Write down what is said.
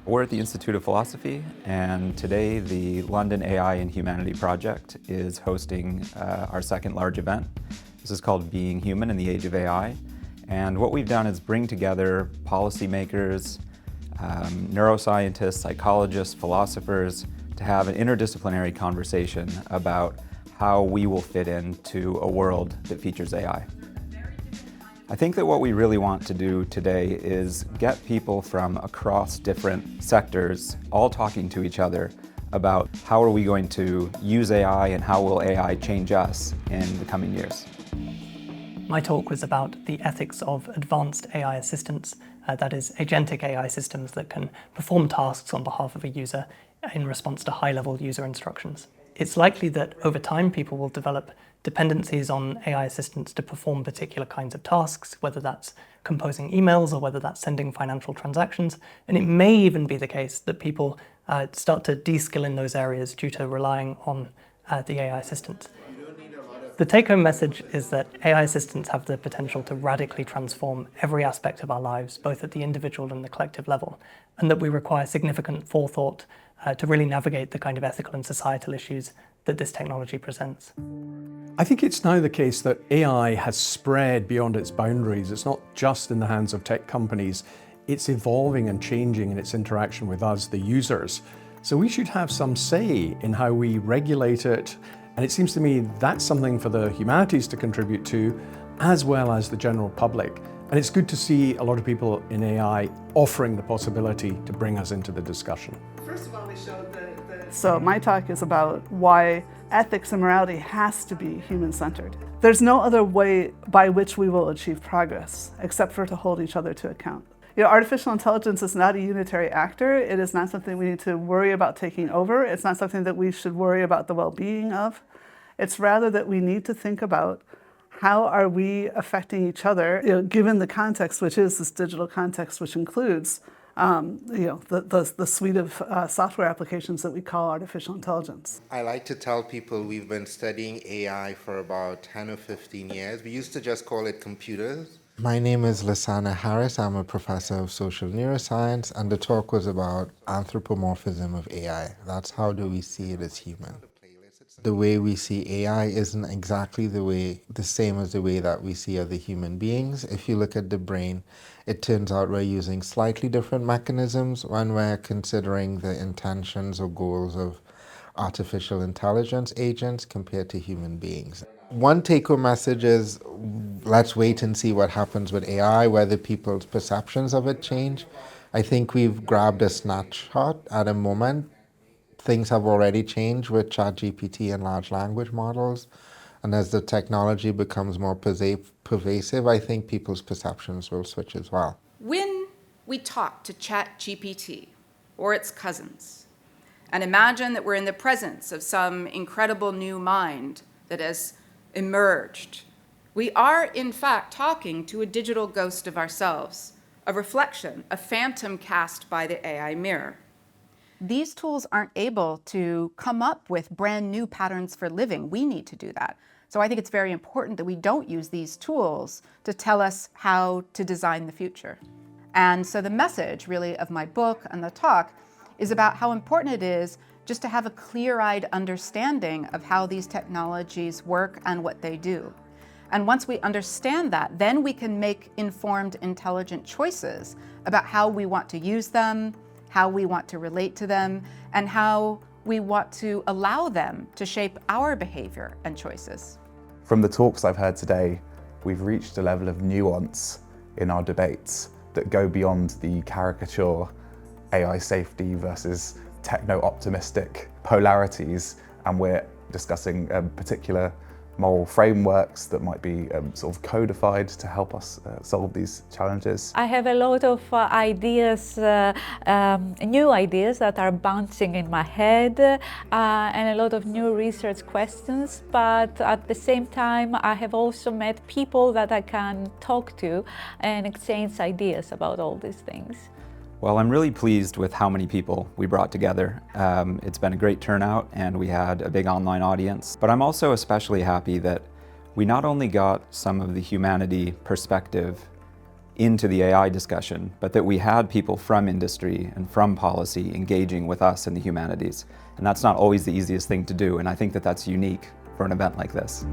We're at the Institute of Philosophy, and today the London AI and Humanity Project is hosting our second large event. This is called Being Human in the Age of AI. And what we've done is bring together policymakers, neuroscientists, psychologists, philosophers to have an interdisciplinary conversation about how we will fit into a world that features AI. I think that what we really want to do today is get people from across different sectors all talking to each other about how are we going to use AI and how will AI change us in the coming years. My talk was about the ethics of advanced AI assistants, that is, agentic AI systems that can perform tasks on behalf of a user in response to high-level user instructions. It's likely that over time people will develop dependencies on AI assistants to perform particular kinds of tasks, whether that's composing emails or whether that's sending financial transactions. And it may even be the case that people start to de-skill in those areas due to relying on the AI assistants. The take-home message is that AI assistants have the potential to radically transform every aspect of our lives, both at the individual and the collective level, and that we require significant forethought to really navigate the kind of ethical and societal issues that this technology presents. I think it's now the case that AI has spread beyond its boundaries. It's not just in the hands of tech companies. It's evolving and changing in its interaction with us, the users. So we should have some say in how we regulate it. And it seems to me that's something for the humanities to contribute to, as well as the general public. And it's good to see a lot of people in AI offering the possibility to bring us into the discussion. First of all, we showed So my talk is about why ethics and morality has to be human-centered. There's no other way by which we will achieve progress except for to hold each other to account. Artificial intelligence is not a unitary actor. It is not something we need to worry about taking over. It's not something that we should worry about the well-being of. It's rather that we need to think about how are we affecting each other, given the context, which is this digital context, which includes the suite of software applications that we call artificial intelligence. I like to tell people we've been studying AI for about 10 or 15 years. We used to just call it computers. My name is Lysana Harris. I'm a professor of social neuroscience, and the talk was about anthropomorphism of AI. That's how do we see it as human. The way we see AI isn't exactly the same as the way that we see other human beings. If you look at the brain, it turns out we're using slightly different mechanisms when we're considering the intentions or goals of artificial intelligence agents compared to human beings. One take-home message is let's wait and see what happens with AI, whether people's perceptions of it change. I think we've grabbed a snapshot at a moment. Things have already changed with ChatGPT and large language models. And as the technology becomes more pervasive, I think people's perceptions will switch as well. When we talk to ChatGPT or its cousins and imagine that we're in the presence of some incredible new mind that has emerged, we are in fact talking to a digital ghost of ourselves, a reflection, a phantom cast by the AI mirror. These tools aren't able to come up with brand new patterns for living. We need to do that. So I think it's very important that we don't use these tools to tell us how to design the future. And so the message really of my book and the talk is about how important it is just to have a clear-eyed understanding of how these technologies work and what they do. And once we understand that, then we can make informed, intelligent choices about how we want to use them, how we want to relate to them, and how we want to allow them to shape our behavior and choices. From the talks I've heard today, we've reached a level of nuance in our debates that go beyond the caricature AI safety versus techno-optimistic polarities, and we're discussing particular moral frameworks that might be sort of codified to help us solve these challenges. I have a lot of ideas, new ideas that are bouncing in my head, and a lot of new research questions, but at the same time I have also met people that I can talk to and exchange ideas about all these things. Well, I'm really pleased with how many people we brought together. It's been a great turnout and we had a big online audience, but I'm also especially happy that we not only got some of the humanity perspective into the AI discussion, but that we had people from industry and from policy engaging with us in the humanities. And that's not always the easiest thing to do, and I think that that's unique for an event like this.